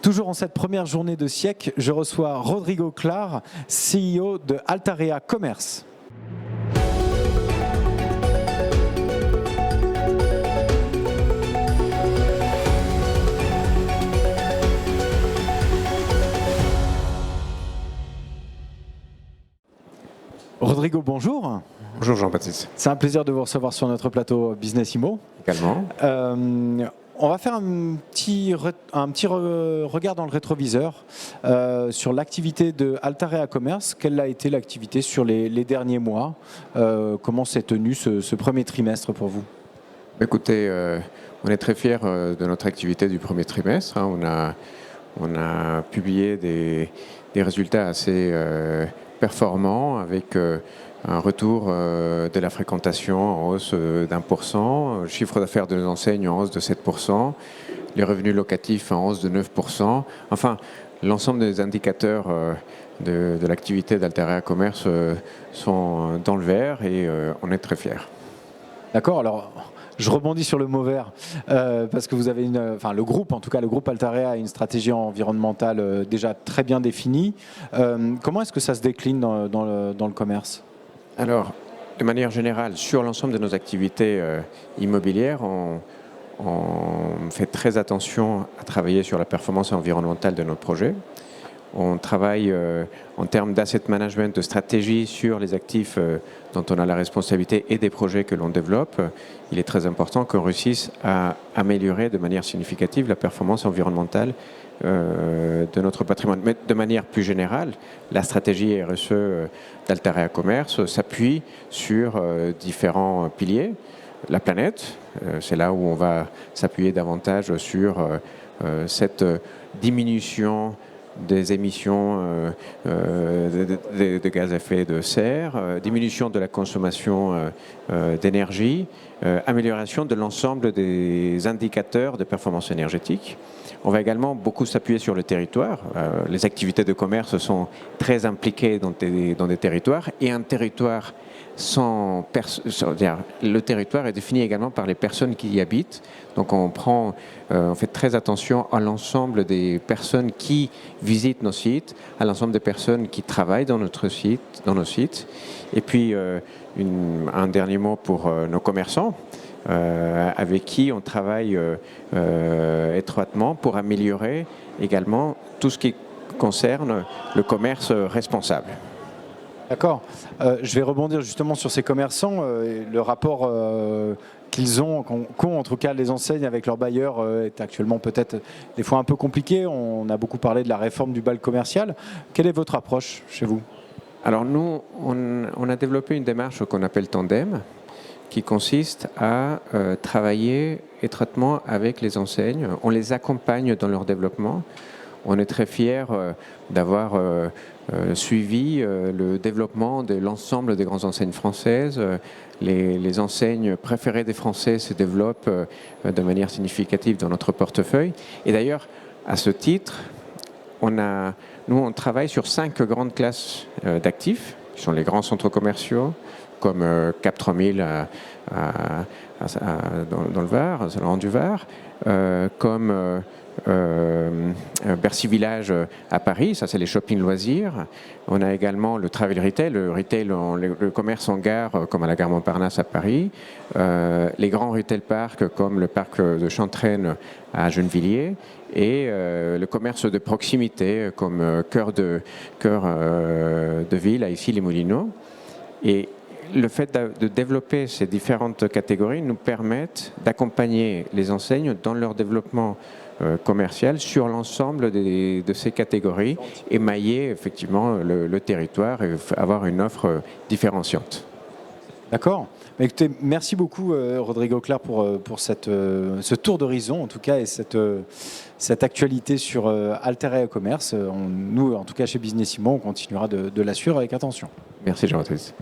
Toujours en cette première journée de siècle, je reçois Rodrigo Clar, CEO de Altarea Commerce. Rodrigo, bonjour. Bonjour Jean-Baptiste. C'est un plaisir de vous recevoir sur notre plateau Business Immo. Également. On va faire un petit regard dans le rétroviseur sur l'activité de Altarea Commerce. Quelle a été l'activité sur les derniers mois? Comment s'est tenu ce premier trimestre pour vous? Écoutez, on est très fiers de notre activité du premier trimestre. On a publié des résultats assez performants avec un retour de la fréquentation en hausse d'1%, chiffre d'affaires de nos enseignes en hausse de 7%, les revenus locatifs en hausse de 9%. Enfin, l'ensemble des indicateurs de l'activité d'Altarea Commerce sont dans le vert et on est très fiers. D'accord, alors je rebondis sur le mot vert parce que vous avez le groupe, en tout cas le groupe Altarea a une stratégie environnementale déjà très bien définie. Comment est-ce que ça se décline dans le commerce? Alors, de manière générale, sur l'ensemble de nos activités immobilières, on fait très attention à travailler sur la performance environnementale de nos projets. On travaille en termes d'asset management, de stratégie sur les actifs dont on a la responsabilité et des projets que l'on développe. Il est très important qu'on réussisse à améliorer de manière significative la performance environnementale de notre patrimoine. Mais de manière plus générale, la stratégie RSE d'Altarea Commerce s'appuie sur différents piliers. La planète, c'est là où on va s'appuyer davantage sur cette diminution des émissions de gaz à effet de serre, diminution de la consommation d'énergie, amélioration de l'ensemble des indicateurs de performance énergétique. On va également beaucoup s'appuyer sur le territoire. Les activités de commerce sont très impliquées dans des territoires et un territoire le territoire est défini également par les personnes qui y habitent. Donc on fait très attention à l'ensemble des personnes qui visitent nos sites, à l'ensemble des personnes qui travaillent dans nos sites. Et puis un dernier mot pour nos commerçants, avec qui on travaille étroitement pour améliorer également tout ce qui concerne le commerce responsable. D'accord. Je vais rebondir justement sur ces commerçants. Le rapport qu'ont en tout cas les enseignes avec leurs bailleurs est actuellement peut-être des fois un peu compliqué. On a beaucoup parlé de la réforme du bail commercial. Quelle est votre approche chez vous? Alors nous, on a développé une démarche qu'on appelle Tandem, qui consiste à travailler étroitement avec les enseignes. On les accompagne dans leur développement. On est très fiers d'avoir suivi le développement de l'ensemble des grandes enseignes françaises. Les enseignes préférées des Français se développent de manière significative dans notre portefeuille. Et d'ailleurs, à ce titre, nous, on travaille sur 5 grandes classes d'actifs, qui sont les grands centres commerciaux, comme Cap 3000 dans le Var, Saint-Laurent du Var, comme Bercy Village à Paris, ça c'est les shopping loisirs. On a également le travel retail, le commerce en gare comme à la gare Montparnasse à Paris, les grands retail parks comme le parc de Chantraine à Gennevilliers et le commerce de proximité comme cœur de ville à Issy-les-Moulineaux. Et le fait de développer ces différentes catégories nous permettent d'accompagner les enseignes dans leur développement commercial sur l'ensemble de ces catégories, émailler effectivement le territoire et avoir une offre différenciante. D'accord. Écoutez, merci beaucoup Rodrigo Clar pour ce tour d'horizon en tout cas et cette actualité sur Altarea Commerce. Nous, en tout cas chez Business Immo, on continuera de la suivre avec attention. Merci Jean-Baptiste.